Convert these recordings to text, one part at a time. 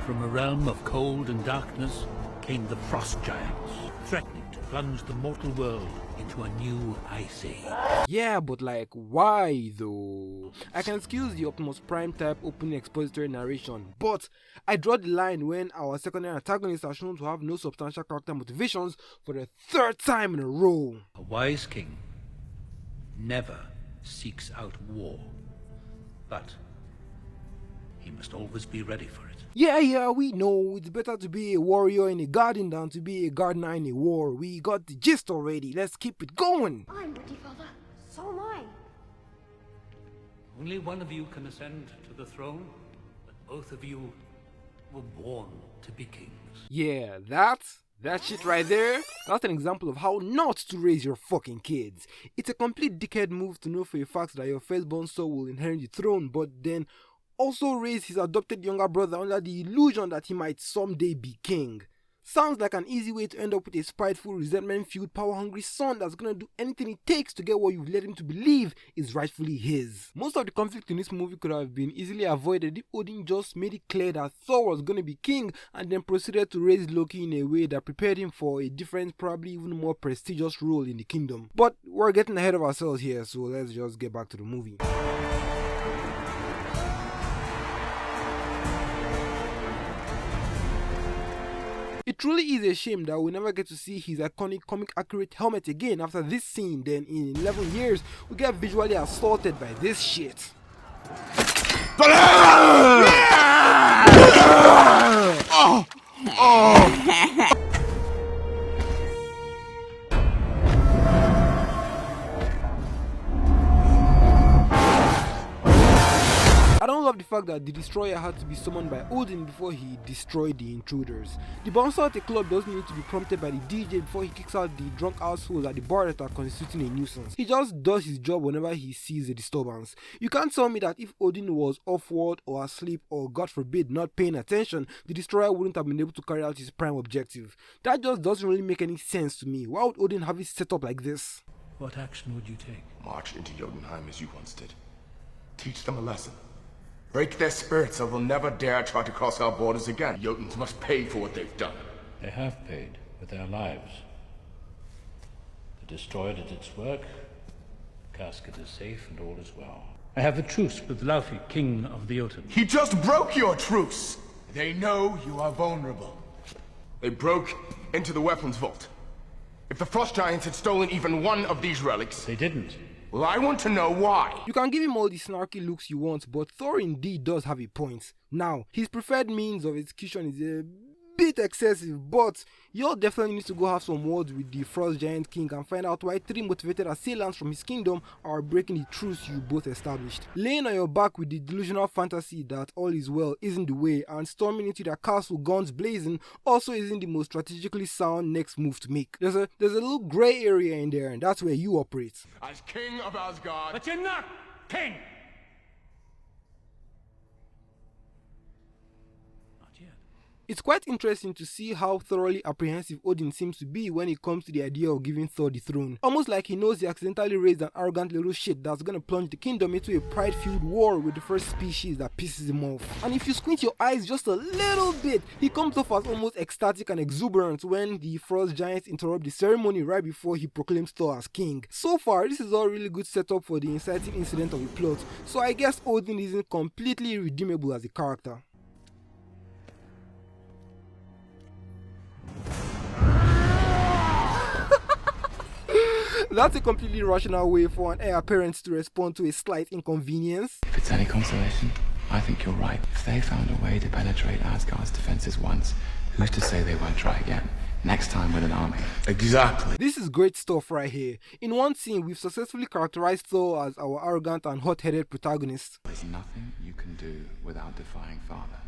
From a realm of cold and darkness came the frost giants, threatening to plunge the mortal world into a new ice age. Yeah, but like, why though? I can excuse the Optimus Prime type opening expository narration, but I draw the line when our secondary antagonists are shown to have no substantial character motivations for the third time in a row. A wise king never seeks out war, but he must always be ready for it. Yeah, we know it's better to be a warrior in a garden than to be a gardener in a war. We got the gist already. Let's keep it going. I'm ready, Father. So am I. Only one of you can ascend to the throne, but both of you were born to be kings. Yeah, that shit right there, that's an example of how not to raise your fucking kids. It's a complete dickhead move to know for a fact that your firstborn son will inherit the throne, but then also raise his adopted younger brother under the illusion that he might someday be king. Sounds like an easy way to end up with a spiteful, resentment-fueled, power-hungry son that's gonna do anything it takes to get what you've led him to believe is rightfully his. Most of the conflict in this movie could have been easily avoided if Odin just made it clear that Thor was gonna be king and then proceeded to raise Loki in a way that prepared him for a different, probably even more prestigious role in the kingdom. But we're getting ahead of ourselves here, so let's just get back to the movie. It truly is a shame that we never get to see his iconic comic accurate helmet again after this scene. Then in 11 years, we get visually assaulted by this shit. I don't love the fact that the destroyer had to be summoned by Odin before he destroyed the intruders. The bouncer at the club doesn't need to be prompted by the DJ before he kicks out the drunk assholes at the bar that are constituting a nuisance. He just does his job whenever he sees a disturbance. You can't tell me that if Odin was off-world or asleep or, God forbid, not paying attention, the destroyer wouldn't have been able to carry out his prime objective. That just doesn't really make any sense to me. Why would Odin have it set up like this? What action would you take? March into Jotunheim as you once did. Teach them a lesson. Break their spirits so they'll never dare try to cross our borders again. Jotuns must pay for what they've done. They have paid with their lives. The destroyer did its work. The casket is safe and all is well. I have a truce with Laufey, king of the Jotun. He just broke your truce! They know you are vulnerable. They broke into the weapons vault. If the Frost Giants had stolen even one of these relics... They didn't. Well, I want to know why. You can give him all the snarky looks you want, but Thor indeed does have a point. Now, his preferred means of execution is a bit excessive, but you'll definitely need to go have some words with the Frost Giant King and find out why 3 motivated assailants from his kingdom are breaking the truce you both established. Laying on your back with the delusional fantasy that all is well isn't the way, and storming into their castle guns blazing also isn't the most strategically sound next move to make. There's a little grey area in there, and that's where you operate. As king of Asgard... But you're not king! It's quite interesting to see how thoroughly apprehensive Odin seems to be when it comes to the idea of giving Thor the throne. Almost like he knows he accidentally raised an arrogant little shit that's gonna plunge the kingdom into a pride-filled war with the first species that pisses him off. And if you squint your eyes just a little bit, he comes off as almost ecstatic and exuberant when the Frost Giants interrupt the ceremony right before he proclaims Thor as king. So far, this is all really good setup for the inciting incident of the plot, so I guess Odin isn't completely redeemable as a character. That's a completely rational way for an heir apparent to respond to a slight inconvenience. If it's any consolation, I think you're right. If they found a way to penetrate Asgard's defenses once, who's to say they won't try again? Next time with an army. Exactly. This is great stuff right here. In one scene, we've successfully characterized Thor as our arrogant and hot-headed protagonist. There's nothing you can do without defying Father.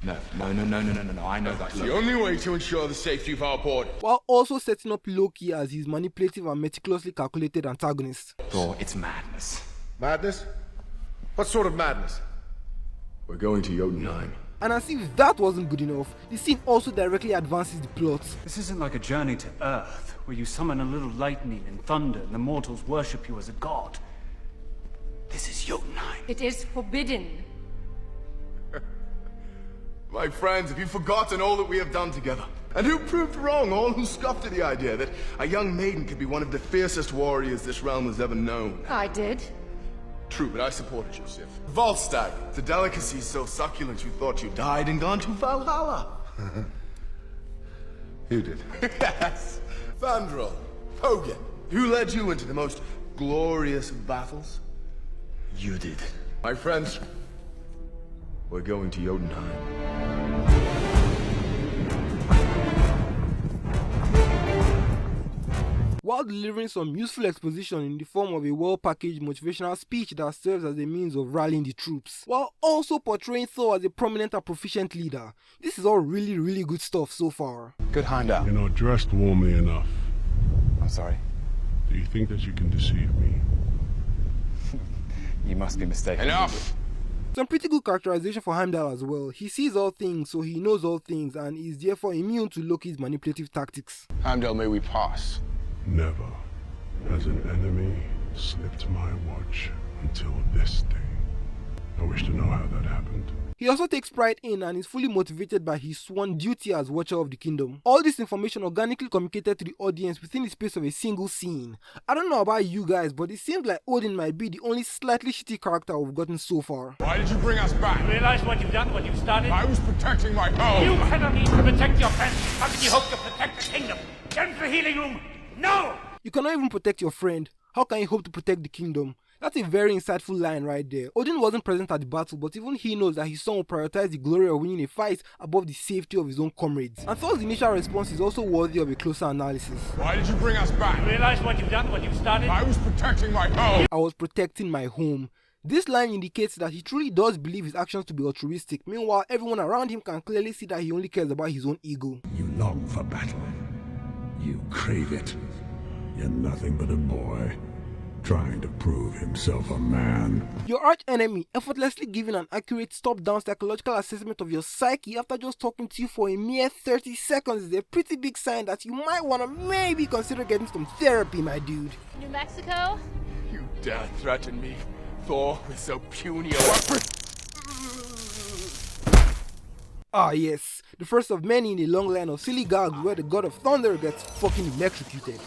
No, I know that. It's the only way to ensure the safety of our border. While also setting up Loki as his manipulative and meticulously calculated antagonist. Thor, it's madness. Madness? What sort of madness? We're going to Jotunheim. And as if that wasn't good enough, the scene also directly advances the plot. This isn't like a journey to Earth, where you summon a little lightning and thunder and the mortals worship you as a god. This is Jotunheim. It is forbidden. My friends, have you forgotten all that we have done together? And who proved wrong? All who scoffed at the idea that a young maiden could be one of the fiercest warriors this realm has ever known. I did. True, but I supported you, Sif. Volstagg, the delicacy so succulent you thought you died and gone to Valhalla. You did. Yes. Vandrel, Hogan, who led you into the most glorious of battles? You did. My friends, we're going to Jotunheim. While delivering some useful exposition in the form of a well-packaged motivational speech that serves as a means of rallying the troops, while also portraying Thor as a prominent and proficient leader. This is all really good stuff so far. Good handout. You're not dressed warmly enough. I'm sorry. Do you think that you can deceive me? You must be mistaken. Enough! Some pretty good characterization for Heimdall as well. He sees all things, so he knows all things, and is therefore immune to Loki's manipulative tactics. Heimdall, may we pass? Never has an enemy slipped my watch until this day. I wish to know how that happened. He also takes pride in and is fully motivated by his sworn duty as Watcher of the Kingdom. All this information organically communicated to the audience within the space of a single scene. I don't know about you guys, but it seems like Odin might be the only slightly shitty character we've gotten so far. Why did you bring us back? You realize what you've done, what you've started? I was protecting my home. You had a need to protect your friends. How can you hope to protect the kingdom? Get into the healing room. No! You cannot even protect your friend. How can you hope to protect the kingdom? That's a very insightful line right there. Odin wasn't present at the battle, but even he knows that his son will prioritize the glory of winning a fight above the safety of his own comrades. And Thor's initial response is also worthy of a closer analysis. Why did you bring us back? You realize what you've done, what you've started? I was protecting my home. I was protecting my home. This line indicates that he truly does believe his actions to be altruistic. Meanwhile, everyone around him can clearly see that he only cares about his own ego. You long for battle. You crave it. You're nothing but a boy, trying to prove himself a man. Your arch enemy effortlessly giving an accurate top-down psychological assessment of your psyche after just talking to you for a mere 30 seconds is a pretty big sign that you might want to maybe consider getting some therapy, my dude. New Mexico? You dare threaten me, Thor, with so puny a weapon? Ah yes, the first of many in a long line of silly gags where the god of thunder gets fucking electrocuted.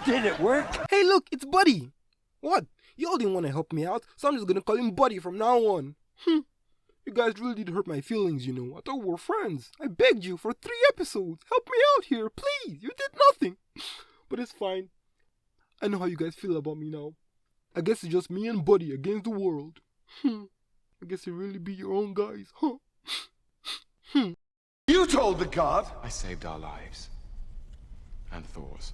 Did it work? Hey look, it's Buddy! What? Y'all didn't want to help me out, so I'm just gonna call him Buddy from now on. You guys really did hurt my feelings, you know. I thought we were friends. I begged you for 3 episodes. Help me out here, please. You did nothing. But it's fine. I know how you guys feel about me now. I guess it's just me and Buddy against the world. I guess it really be your own guys, huh? You told the god! I saved our lives. And Thor's.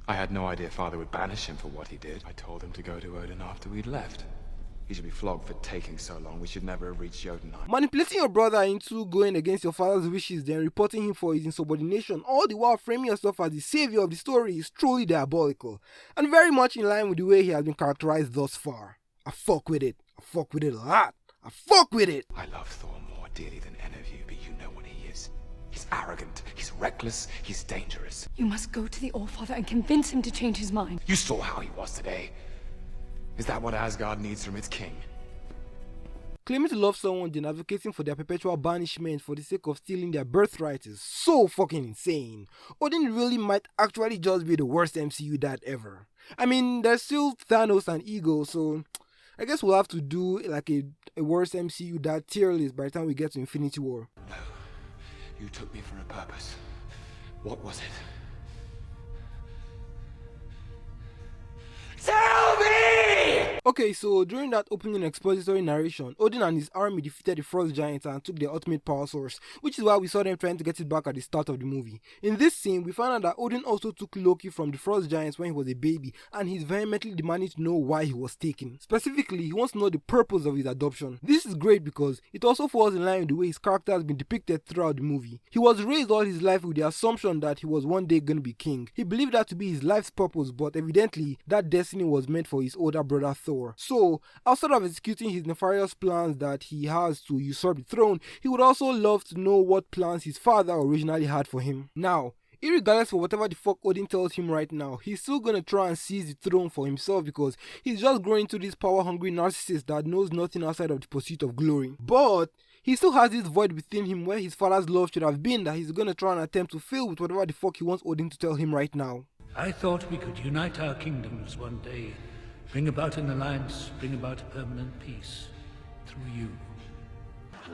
I had no idea Father would banish him for what he did. I told him to go to Odin after we'd left. He should be flogged for taking so long. We should never have reached Jotunheim. Manipulating your brother into going against your father's wishes, then reporting him for his insubordination, all the while framing yourself as the savior of the story is truly diabolical. And very much in line with the way he has been characterized thus far. I fuck with it. I fuck with it a lot. I fuck with it. I love Thor more dearly than any of you, but you know what he is. He's arrogant, he's reckless, he's dangerous. You must go to the Allfather and convince him to change his mind. You saw how he was today. Is that what Asgard needs from its king? Claiming to love someone then advocating for their perpetual banishment for the sake of stealing their birthright is so fucking insane. Odin really might actually just be the worst MCU dad ever. I mean, there's still Thanos and Ego, so I guess we'll have to do like a worst MCU dad tier list by the time we get to Infinity War. No, you took me for a purpose. What was it? Tell me! Okay, so during that opening expository narration, Odin and his army defeated the Frost Giants and took their ultimate power source, which is why we saw them trying to get it back at the start of the movie. In this scene, we found out that Odin also took Loki from the Frost Giants when he was a baby, and he's vehemently demanding to know why he was taken. Specifically, he wants to know the purpose of his adoption. This is great because it also falls in line with the way his character has been depicted throughout the movie. He was raised all his life with the assumption that he was one day going to be king. He believed that to be his life's purpose, but evidently, that destiny was meant for his older brother Thor. So, outside of executing his nefarious plans that he has to usurp the throne, he would also love to know what plans his father originally had for him. Now, Irregardless for whatever the fuck Odin tells him right now, he's still gonna try and seize the throne for himself because he's just growing into this power-hungry narcissist that knows nothing outside of the pursuit of glory. But he still has this void within him where his father's love should have been that he's gonna try and attempt to fill with whatever the fuck he wants Odin to tell him right now. I thought we could unite our kingdoms one day, bring about an alliance, bring about a permanent peace through you.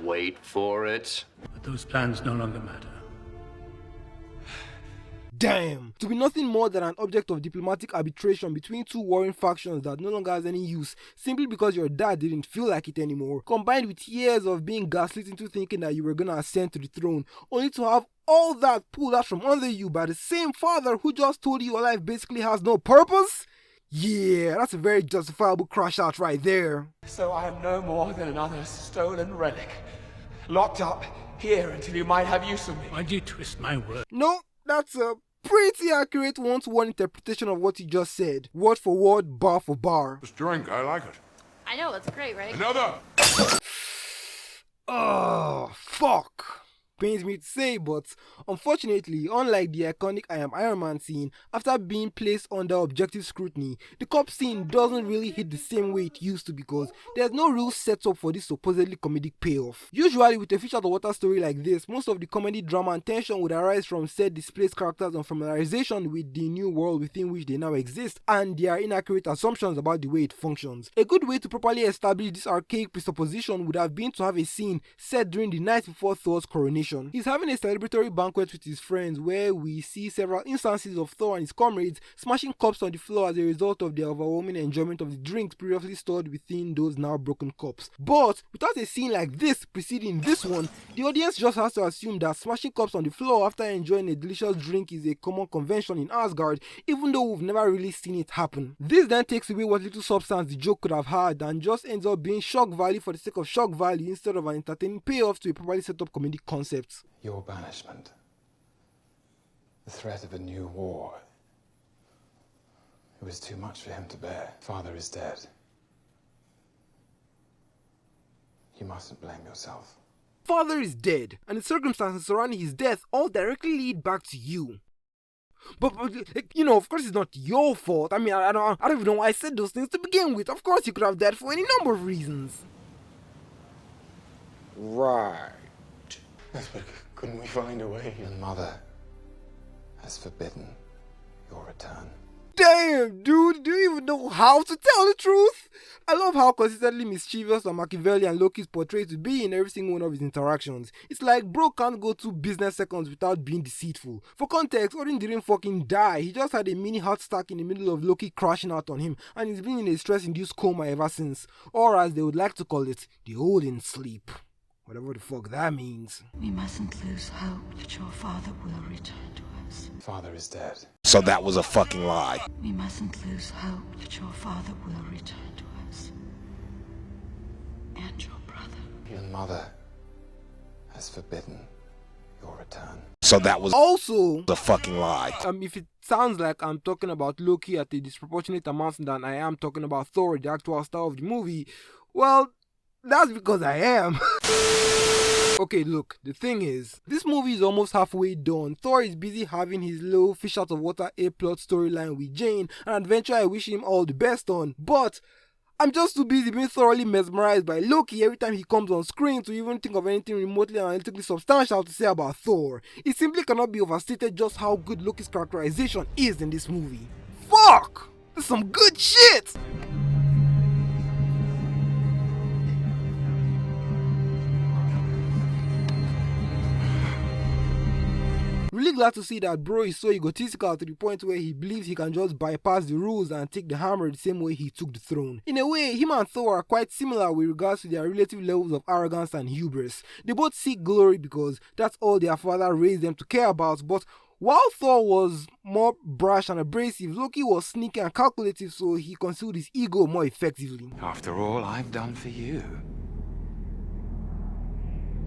Wait for it. But those plans no longer matter. Damn! To be nothing more than an object of diplomatic arbitration between two warring factions that no longer has any use, simply because your dad didn't feel like it anymore, combined with years of being gaslit into thinking that you were gonna ascend to the throne, only to have all that pulled out from under you by the same father who just told you your life basically has no purpose? Yeah, that's a very justifiable crash out right there. So I am no more than another stolen relic, locked up here until you might have use of me. Why'd you twist my word? No, that's a pretty accurate one-to-one interpretation of what he just said. Word for word, bar for bar. This drink, I like it. I know, it's great, right? Another! Oh, fuck. Pains me to say, but unfortunately, unlike the iconic I Am Iron Man scene, after being placed under objective scrutiny, the cop scene doesn't really hit the same way it used to because there's no real setup for this supposedly comedic payoff. Usually with a fish out of water story like this, most of the comedy, drama and tension would arise from said displaced characters and familiarization with the new world within which they now exist and their inaccurate assumptions about the way it functions. A good way to properly establish this archaic presupposition would have been to have a scene set during the night before Thor's coronation. He's having a celebratory banquet with his friends where we see several instances of Thor and his comrades smashing cups on the floor as a result of their overwhelming enjoyment of the drinks previously stored within those now broken cups. But without a scene like this preceding this one, the audience just has to assume that smashing cups on the floor after enjoying a delicious drink is a common convention in Asgard, even though we've never really seen it happen. This then takes away what little substance the joke could have had and just ends up being shock value for the sake of shock value instead of an entertaining payoff to a properly set up comedic concept. Your banishment. The threat of a new war. It was too much for him to bear. Father is dead. You mustn't blame yourself. Father is dead, and the circumstances surrounding his death all directly lead back to you. But you know, of course it's not your fault. I mean, I don't even know why I said those things to begin with. Of course you could have died for any number of reasons. Right. Yes, but couldn't we find a way? Your mother has forbidden your return. Damn, dude, do you even know how to tell the truth? I love how consistently mischievous and Machiavellian Loki is portrayed to be in every single one of his interactions. It's like bro can't go 2 business seconds without being deceitful. For context, Odin didn't fucking die, he just had a mini heart attack in the middle of Loki crashing out on him and he's been in a stress-induced coma ever since. Or as they would like to call it, the Odin sleep. Whatever the fuck that means. We mustn't lose hope that your father will return to us. Father is dead. So that was a fucking lie. We mustn't lose hope that your father will return to us. And your brother. Your mother has forbidden your return. So that was also a fucking lie. If it sounds like I'm talking about Loki at a disproportionate amount than I am talking about Thor, the actual star of the movie, well, that's because I am. Okay, look, the thing is, this movie is almost halfway done. Thor is busy having his little fish out of water A-plot storyline with Jane, an adventure I wish him all the best on, but I'm just too busy being thoroughly mesmerized by Loki every time he comes on screen to even think of anything remotely analytically substantial to say about Thor. It simply cannot be overstated just how good Loki's characterization is in this movie. Fuck! This is some good shit! Really glad to see that bro is so egotistical to the point where he believes he can just bypass the rules and take the hammer the same way he took the throne. In a way, him and Thor are quite similar with regards to their relative levels of arrogance and hubris. They both seek glory because that's all their father raised them to care about, but while Thor was more brash and abrasive, Loki was sneaky and calculative, so he concealed his ego more effectively. After all I've done for you.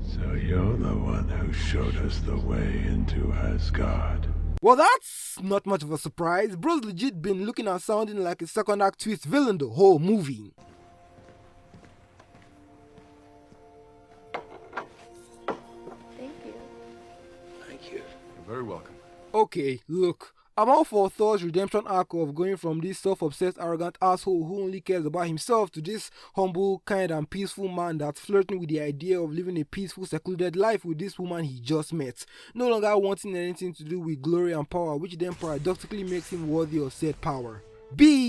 So you're the one who showed us the way into Asgard. Well, that's not much of a surprise. Bro's legit been looking and sounding like a second act twist villain the whole movie. Thank you. Thank you. You're very welcome. Okay, look, I'm all for Thor's redemption arc of going from this self-obsessed, arrogant asshole who only cares about himself to this humble, kind and peaceful man that's flirting with the idea of living a peaceful, secluded life with this woman he just met, no longer wanting anything to do with glory and power, which then paradoxically makes him worthy of said power. Beauty!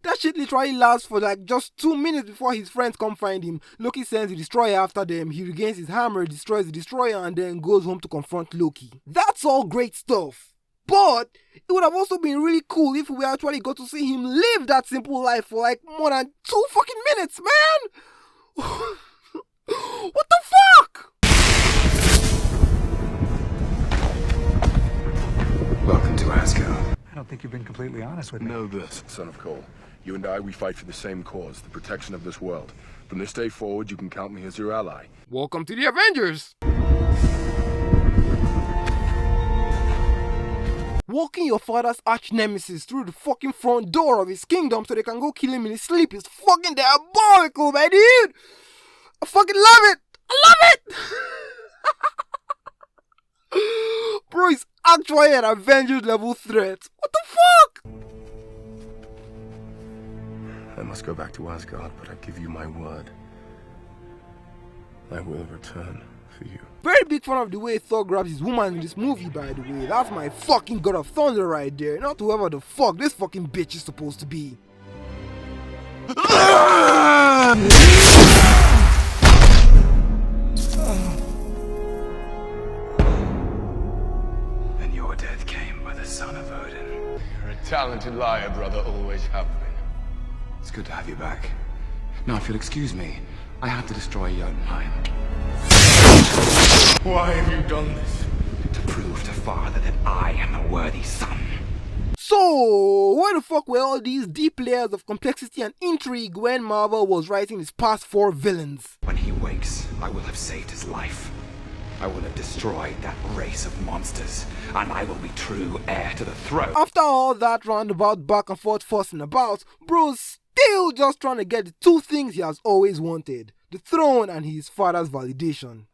That shit literally lasts for like just 2 minutes before his friends come find him. Loki sends the destroyer after them, he regains his hammer, destroys the destroyer, and then goes home to confront Loki. That's all great stuff. But it would have also been really cool if we actually got to see him live that simple life for like more than 2 fucking minutes, man! What the fuck? Welcome to Asgard. I don't think you've been completely honest with me. Know this, son of Cole. You and I, we fight for the same cause, the protection of this world. From this day forward, you can count me as your ally. Welcome to the Avengers! Walking your father's arch nemesis through the fucking front door of his kingdom so they can go kill him in his sleep is fucking diabolical, my dude! I fucking love it! I love it! Bro, it's actually an Avengers level threat. What the fuck? I must go back to Asgard, but I give you my word. I will return for you. Very big fan of the way Thor grabs his woman in this movie, by the way. That's my fucking God of Thunder right there. Not whoever the fuck this fucking bitch is supposed to be. And your death came by the son of Odin. You're a talented liar, brother, always have been. It's good to have you back. Now, if you'll excuse me, I have to destroy Jotunheim. Why have you done this? To prove to father that I am a worthy son. So, where the fuck were all these deep layers of complexity and intrigue when Marvel was writing his past 4 villains? When he wakes, I will have saved his life. I will have destroyed that race of monsters, and I will be true heir to the throne. After all that roundabout back and forth fussing about, bro's still just trying to get the 2 things he has always wanted. The throne and his father's validation.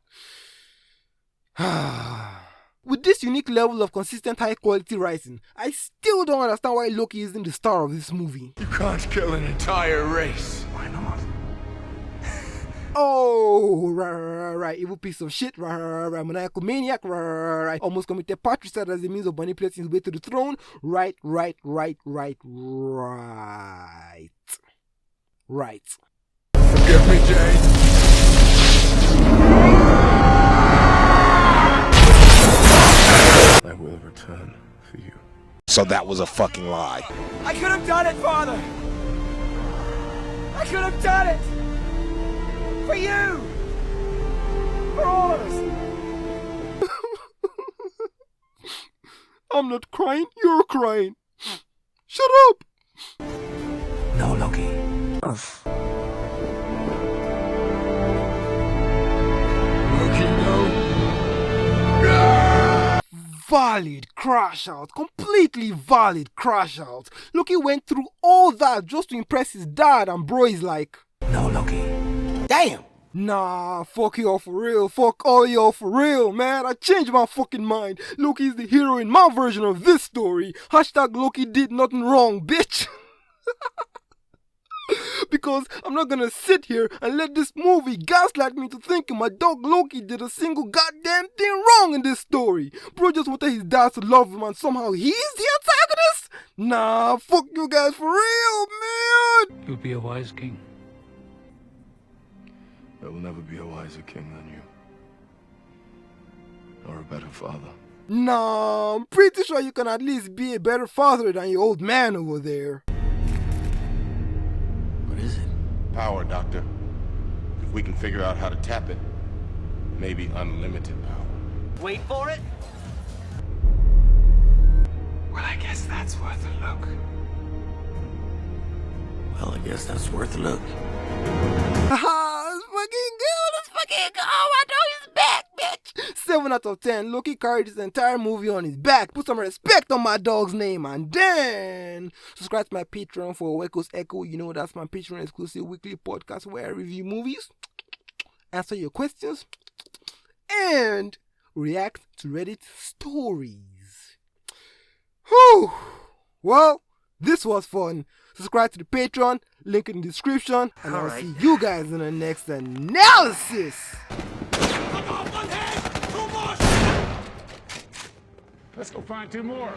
With this unique level of consistent high quality writing, I still don't understand why Loki isn't the star of this movie. You can't kill an entire race. Why not? Oh, right, evil piece of shit, right, maniacal maniac, right, almost committed patricide as a means of manipulating his way to the throne, right. Forgive me, Jane. I will return for you. So that was a fucking lie. I could have done it, Father! I could have done it! For you! For all of us! I'm not crying, you're crying. Shut up! No, Loki. Loki, no. Valid crash out, completely valid crash out. Loki went through all that just to impress his dad, and bro is like, No, Loki. Damn! nah, fuck y'all for real, fuck all y'all for real, man. I changed my fucking mind. Loki is the hero in my version of this story. Hashtag Loki did nothing wrong, bitch. Because I'm not gonna sit here and let this movie gaslight me to thinking my dog Loki did a single goddamn thing wrong in this story. Bro just wanted his dad to love him and somehow he's the antagonist? Nah, fuck you guys for real, man! You'll be a wise king. There will never be a wiser king than you. Or a better father. Nah, I'm pretty sure you can at least be a better father than your old man over there. What is it? Power, Doctor. If we can figure out how to tap it, maybe unlimited power. Wait for it? Well, I guess that's worth a look. Well, I guess that's worth a look. Haha, it's fucking good, it's fucking good. Oh, I know he's back, bitch. 7 out of 10. Loki carried this entire movie on his back. Put some respect on my dog's name, and then subscribe to my Patreon for Weko's Echo. You know that's my Patreon exclusive weekly podcast where I review movies, answer your questions, and react to Reddit stories. Whew! Well, this was fun. Subscribe to the Patreon, link in the description, and I'll see you guys in the next analysis. Let's go find 2 more.